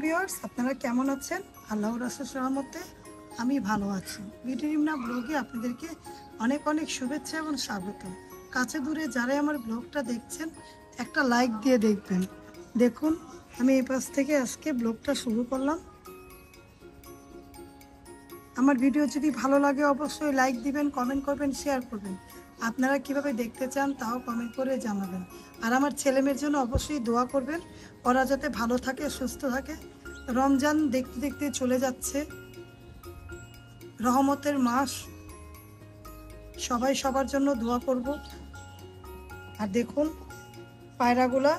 Viewers, আপনারা কেমন আছেন? আল্লাহর রাসূলের রহমতে আমি ভালো আছি। বিউটিরিমনা ব্লগে আপনাদেরকে অনেক অনেক শুভেচ্ছা এবং স্বাগত। কাছে দূরে যারাই আমার ব্লগটা দেখছেন একটা লাইক দিয়ে দেখবেন। দেখুন, আমি এই পাশ থেকে আজকে ব্লগটা শুরু করলাম। আমার ভিডিও যদি ভালো লাগে অবশ্যই লাইক দিবেন, কমেন্ট করবেন, শেয়ার করবেন। আপনারা কিভাবে দেখতে চান তাও কমেন্ট করে জানাবেন। আর আমার ছেলেমেয়ের জন্য অবশ্যই দোয়া করবেন, ওরা যাতে ভালো থাকে, সুস্থ থাকে। রমজান দেখতে দেখতে চলে যাচ্ছে, রহমতের মাস, সবাই সবার জন্য দোয়া করব। আর দেখুন, পায়রাগুলা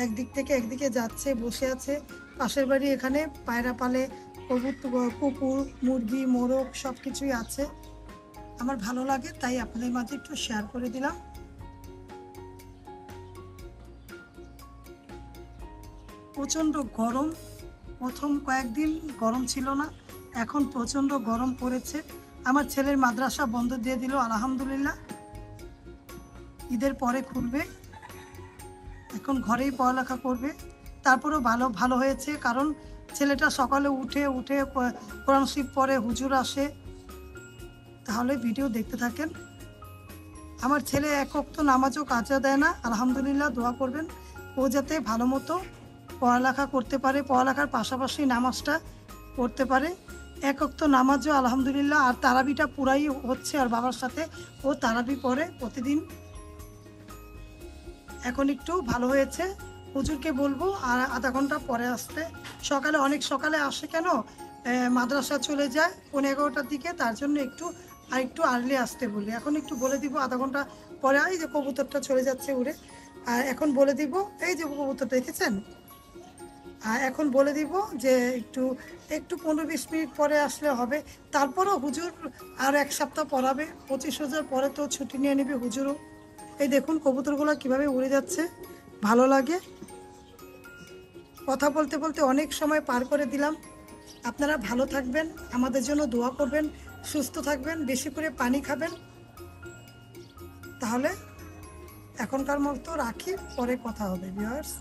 একদিক থেকে একদিকে যাচ্ছে, বসে আছে। পাশের বাড়ি এখানে পায়রা পালে, কুকুর, মুরগি, মোরগ সব কিছুই আছে। আমার ভালো লাগে, তাই আপনাদের মাঝে একটু শেয়ার করে দিলাম। প্রচণ্ড গরম, প্রথম কয়েকদিন গরম ছিল না, এখন প্রচণ্ড গরম পড়েছে। আমার ছেলের মাদ্রাসা বন্ধ দিয়ে দিল, আলহামদুলিল্লাহ। ঈদের পরে খুলবে, এখন ঘরেই পড়ালেখা করবে। তারপরেও ভালো হয়েছে, কারণ ছেলেটা সকালে উঠে কোরআন শরীফ পড়ে, হুজুর আসে। তাহলে ভিডিও দেখতে থাকেন। আমার ছেলে এক ওয়াক্ত নামাজও কাজা দেয় না, আলহামদুলিল্লাহ। দোয়া করবেন ও যাতে ভালো মতো পড়ালেখা করতে পারে, পড়ালেখার পাশাপাশি নামাজটা পড়তে পারে। এক ওয়াক্ত নামাজও আলহামদুলিল্লাহ। আর তারাবিটা পুরাই হচ্ছে, আর বাবার সাথে ও তারাবি পড়ে প্রতিদিন। এখন একটু ভালো হয়েছে। হুজুরকে বলবো আর আধা ঘন্টা পরে আসতে। অনেক সকালে আসে, কেন মাদ্রাসা চলে যায় 11:30টার দিকে, তার জন্য একটু আর্লি আসতে বলি। এখন একটু বলে দিব আধা ঘন্টা পরে। এই যে কবুতরটা চলে যাচ্ছে উড়ে, আর এখন বলে দিব, এই যে কবুতরটা দেখেছেন, আর এখন বলে দিব যে একটু 15-20 মিনিট পরে আসলে হবে। তারপরও হুজুর আর এক সপ্তাহ পড়াবে, 25 পরে তো ছুটি নিয়ে নেবে হুজুরও। এই দেখুন কবুতরগুলো কিভাবে উড়ে যাচ্ছে, ভালো লাগে। কথা বলতে বলতে অনেক সময় পার করে দিলাম। আপনারা ভালো থাকবেন, আমাদের জন্য দোয়া করবেন, সুস্থ থাকবেন, বেশি করে পানি খাবেন। তাহলে এখনকার মতো রাখি, পরে কথা হবে ভিউয়ার্স।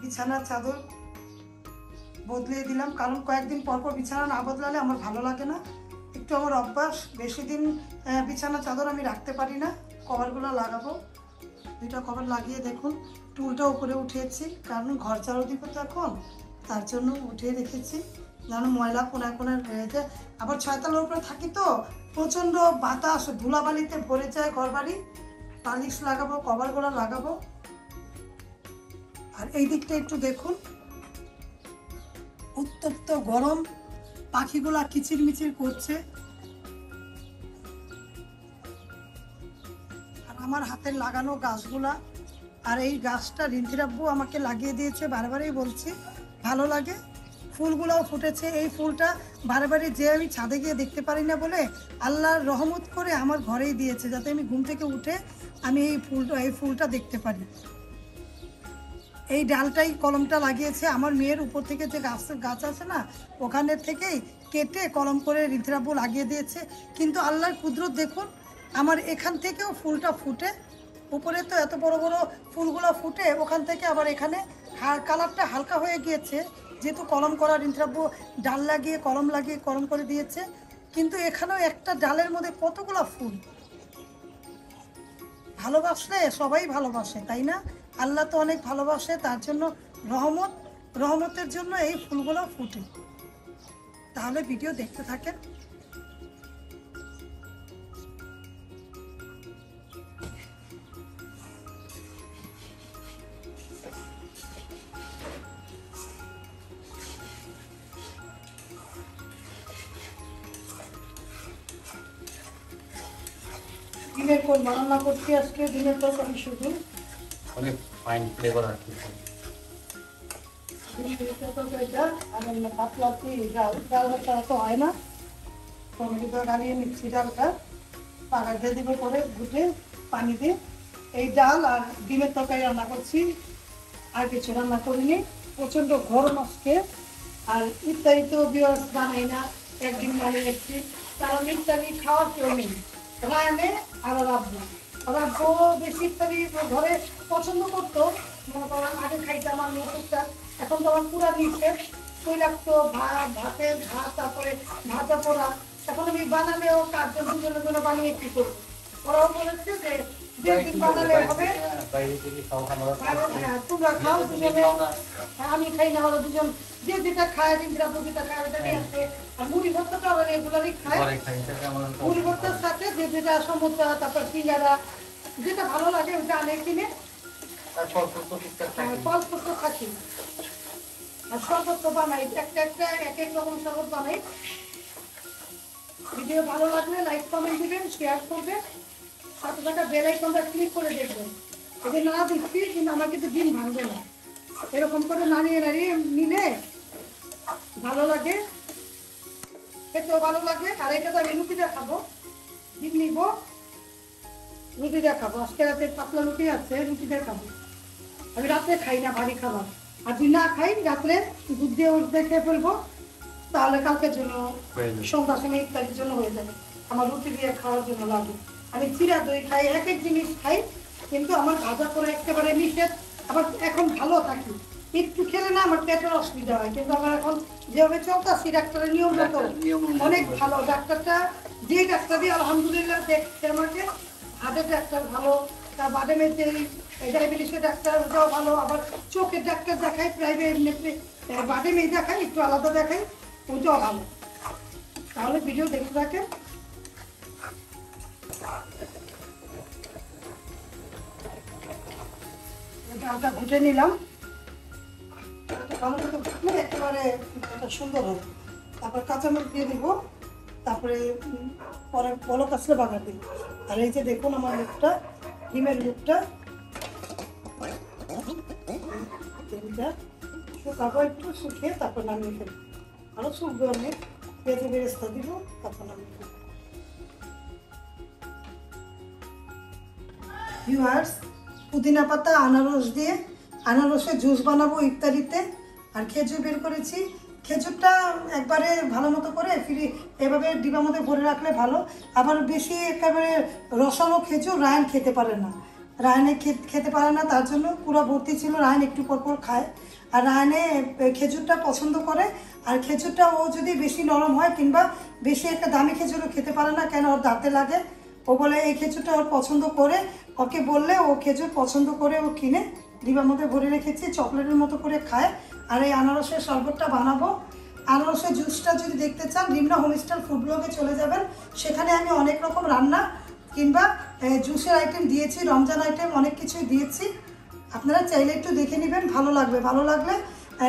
বিছানার চাদর বদলিয়ে দিলাম, কারণ কয়েকদিন পর পর বিছানা না বদলালে আমার ভালো লাগে না। একটু আমার অভ্যাস, বেশি দিন বিছানার চাদর আমি রাখতে পারি না। কভারগুলো লাগাবো, 2টা কভার লাগিয়ে দেখুন টুলটা উপরে উঠিয়েছি, কারণ ঘর ঝাড়ু দিব তো এখন, তার জন্য উঠিয়ে রেখেছি। যেন ময়লা কোনায় কোনায় রয়ে যায়। আবার 6তলার উপরে থাকি তো প্রচণ্ড বাতাস, ধুলাবালিতে ভরে যায় ঘর বাড়ি। পালিশ লাগাবো, কভারগুলো লাগাবো। আর এই দিকটা একটু দেখুন, উত্তপ্ত গরম, পাখিগুলা কিচিরমিচির করছে। আর আমার হাতের লাগানো গাছগুলা, আর এই গাছটা রিন্থিরাব্বু আমাকে লাগিয়ে দিয়েছে, বারবারই বলছি, ভালো লাগে। ফুলগুলাও ফুটেছে। এই ফুলটা বারবারই যে আমি ছাদে গিয়ে দেখতে পারি না বলে আল্লাহর রহমত করে আমার ঘরেই দিয়েছে, যাতে আমি ঘুম থেকে উঠে আমি এই ফুলটা দেখতে পারি। এই ডালটাই কলমটা লাগিয়েছে আমার মেয়ের, উপর থেকে যে গাছ আছে না, ওখানের থেকেই কেটে কলম করে রিন্থিরাব্বু লাগিয়ে দিয়েছে। কিন্তু আল্লাহর কুদরত দেখুন, আমার এখান থেকেও ফুলটা ফুটে। উপরে তো এত বড় বড় ফুলগুলো ফুটে, ওখান থেকে আবার এখানে কালারটা হালকা হয়ে গিয়েছে, যেহেতু কলম করা। রিন্থিরাব্বু ডাল লাগিয়ে কলম করে দিয়েছে। কিন্তু এখানেও একটা ডালের মধ্যে কতগুলো ফুল। ভালোবাসলে সবাই ভালোবাসে, তাই না? আল্লাহ তো অনেক ভালোবাসে, তার জন্য রহমতের জন্য এই ফুলগুলো ফুটে। তাহলে ভিডিও দেখতে থাকেন। ডিমের রান্না করছি আজকে, ডিমের তরকারি শুধু। অনেক ফাইন ফ্লেভার আছে। ডালটা তো হয় না, টমেটো গালিয়ে নিচ্ছি। ডালটা পাকা দিয়ে দিব করে ঘুটে পানি দিয়ে। এই ডাল আর ডিমের তরকারি রান্না করছি, আর কিছু রান্না করিনি। প্রচণ্ড গরম আজকে। আর ইত্যাদি তো ভিউয়ার্স বানাই না, একদিন বানিয়ে রেখেছি, কারণ ইত্যাদি খাওয়ার কেউ নেই। রায়নে আর রাব্বু বেশি ইত্যাদি ঘরে পছন্দ করতো, মনে করেন আগে খাইতাম আমি টুকটাক, এখন তো আমার পুরা দিচ্ছে তৈলাক্ত ভাতের ভাত, তারপরে ভাজা পোড়া। এখন আমি বানালেও 4 জন 2 জনের জন্য বানিয়ে কি করবো? ওরাও বলেছে যে দিন বানালে হবে, বাইরে থেকে খাও খাবার হ্যাঁ তোমরা খাও দুজনে, আমি খাই না, ওরা দুজন যে যেটা খায়, দিনটা যেটা খায় ওটা নিয়ে আসে। আর মুড়ি ভর্তাটা ওরা রেগুলারই খায়, পরে খাই সেটা আমার মুড়ি ভর্তার সাথে যে যেটা সমুচা, তারপর সিঙ্গারা যেটা ভালো লাগে ওটা আনে কিনে তারপর তো ঠিকঠাক থাকে ফল করতে থাকি। আর শরবত তো বানাই, একটা এক এক রকম শরবত বানাই। ভিডিও ভালো লাগলে লাইক কমেন্ট দিবেন, শেয়ার করবেন, সাথে থাকা বেল আইকনটা ক্লিক করে দেখবেন। যদি না দিচ্ছি কিন্তু আমার কিন্তু দিন ভাঙবে না, এরকম করে নাড়িয়ে নিলে ভালো লাগে, খেতেও ভালো লাগে। আর এটা তো আমি রুটিটা খাবো, ডিম নিব, রুটিটা খাবো। আজকে রাতে পাতলা রুটি আছে, রুটিটা খাবো। আমি রাত্রে খাই না ভারী খাবার, আর যদি না খাই রাত্রে দুধ দিয়ে উঠতে খেয়ে ফেলবো, তাহলে কালকের জন্য সন্ধ্যার সময় ইত্যাদির জন্য হয়ে যাবে। আমার রুটি দিয়ে খাওয়ার জন্য লাগে। আমি চিরা দই খাই, এক এক জিনিস খাই, কিন্তু আমার ভাজা করে একেবারে নিষেধ। আবার এখন ভালো থাকি, একটু খেলে না আমার পেটের অসুবিধা হয়, কিন্তু আমার এখন যেভাবে চলতেছি ডাক্তারের নিয়ম মতো অনেক ভালো। ডাক্তারটা যে ডাক্তার দিয়ে আলহামদুলিল্লাহ দেখছে আমাকে, হার্টের ডাক্তার ভালো, তার বাদামের যে ডায়াবেটিসের ডাক্তার ওটাও ভালো, আবার চোখের ডাক্তার দেখাই প্রাইভেট, বাদামে দেখাই একটু আলাদা দেখাই, ওইটাও ভালো। তাহলে ভিডিও দেখতে থাকেন। ডালটা ঘুটে নিলাম, ভালো করে ঘুটলে একেবারে সুন্দর হবে। তারপর কাঁচামরিচ দিয়ে দিব, তারপরে পরে বলক আসলে বাগার দিব। আর এই যে দেখুন আমার লুকটা, ডিমের লুকটা, শুকাবো একটু, শুকিয়ে তারপর নামিয়ে ফেলবো। আরো শুকবে অনেক, পেঁয়াজে বেরেস্তা দিব, তারপর নামিয়ে ফেলবো। ভিউয়ার্স, পুদিনা পাতা আনারস দিয়ে আনারসের জুস বানাবো ইফতারিতে। আর খেজুর বের করেছি, খেজুরটা একবারে ভালো মতো করে এভাবে ডিবার মধ্যে ভরে রাখলে ভালো। আবার বেশি একেবারে রসালো খেজুর রায়ন খেতে পারে না, রায়নে খেতে পারে না, তার জন্য পুরো ভর্তি ছিল। রায়ন একটু পরপর খায়, আর রায়নে খেজুরটা পছন্দ করে। আর খেজুরটা ও যদি বেশি নরম হয় কিংবা বেশি একটা দামি খেজুরও খেতে পারে না, কেন ওর দাঁতে লাগে। ও বলে এই খেজুরটা ওর পছন্দ করে, ওকে বললে ও খেজুর পছন্দ করে ও কিনে ডিবার মধ্যে ভরে রেখেছি, চকলেটের মতো করে খায়। আর এই আনারসের শরবতটা বানাবো। আনারসের জুসটা যদি দেখতে চান নিম্ন হোমস্টাইল ফুড ব্লগে চলে যাবেন, সেখানে আমি অনেক রকম রান্না কিংবা জুসের আইটেম দিয়েছি, রমজান আইটেম অনেক কিছুই দিয়েছি। আপনারা চাইলে একটু দেখে নেবেন, ভালো লাগবে। ভালো লাগলে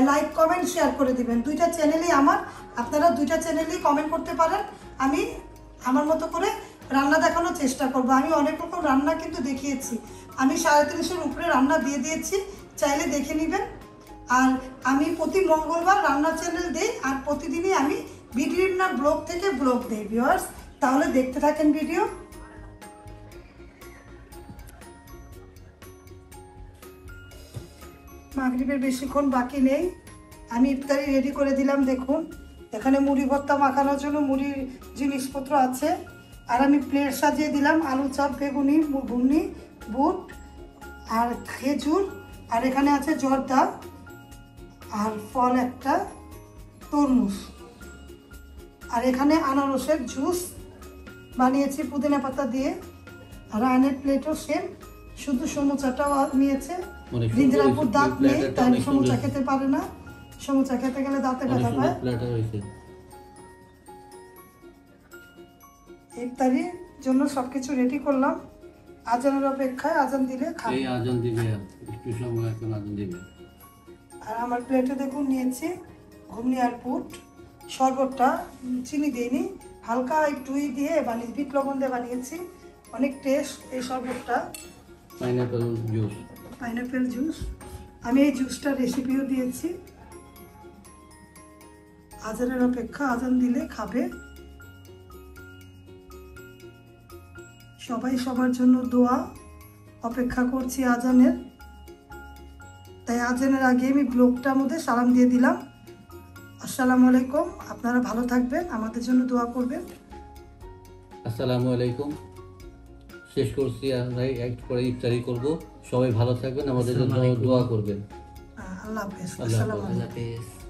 লাইক কমেন্ট শেয়ার করে দিবেন। দুইটা চ্যানেলই আমার, আপনারা দুইটা চ্যানেলই কমেন্ট করতে পারেন। আমি আমার মতো করে রান্না দেখানোর চেষ্টা করব। আমি অনেক রকম রান্না কিন্তু দেখিয়েছি, আমি 350-এর উপরে রান্না দিয়ে দিয়েছি, চাইলে দেখে নেবেন। আর আমি প্রতি মঙ্গলবার রান্না চ্যানেল দিই, আর প্রতিদিনই আমি বিডিনা ব্লগ থেকে ব্লগ দিই ভিউয়ার্স। তাহলে দেখতে থাকেন ভিডিও। মাগরিবের বেশিক্ষণ বাকি নেই, আমি ইফতারি রেডি করে দিলাম। দেখুন এখানে মুড়ি ভর্তা মাখানোর জন্য মুড়ির জিনিসপত্র আছে। আর আমি প্লেট সাজিয়ে দিলাম আলু চপ, বেগুনি, ঘুগনি, বুট আর খেজুর। আর এখানে আছে জর্দা আর ফল একটা, তরমুজ। আর এখানে আনারসের জুস বানিয়েছি পুদিনা পাতা দিয়ে। আর আয়নের প্লেটও সেম, শুধু সমুচাটাও নিয়েছে। রিঞ্জের আপুর দাঁত নেই, তাই সমুচা খেতে পারে না, সমুচা খেতে গেলে দাঁতে ব্যথা পায়। ইফতারির জন্য সবকিছু রেডি করলাম, আজানের অপেক্ষায়, আজান দিলে খাবো। আজান দিবে, একটু সময় এখন আজান দিবে। আর আমার প্লেটে দেখুন নিয়েছি ঘুগনি আর পুট। শরবতটা চিনি দিইনি, হালকা একটু দিয়ে বানিয়ে, বিট লবণ দিয়ে বানিয়েছি, অনেক টেস্ট এই শরবতটা। পাইনাপেল জুস, আমি এই জুসটার রেসিপিও দিয়েছি। আজানের অপেক্ষা, আজান দিলে খাবে। সবাই সবার জন্য দোয়া, অপেক্ষা করছি আজানের। তাই আজানের আগে আমি ব্লগটার মধ্যে সালাম দিয়ে দিলাম। আসসালামু আলাইকুম, আপনারা ভালো থাকবেন, আমাদের জন্য দোয়া করবেন। আসসালামু আলাইকুম। শেষ করছি, আমরা একটু পরে ইফতারি করব। সবাই ভালো থাকবেন, আমাদের জন্য আসসালামু আলাইকুম। দোয়া করবেন। আল্লাহ হাফেজ। আল্লাহ আসসালামু আলাইকুম। আল্লাহ হাফেজ।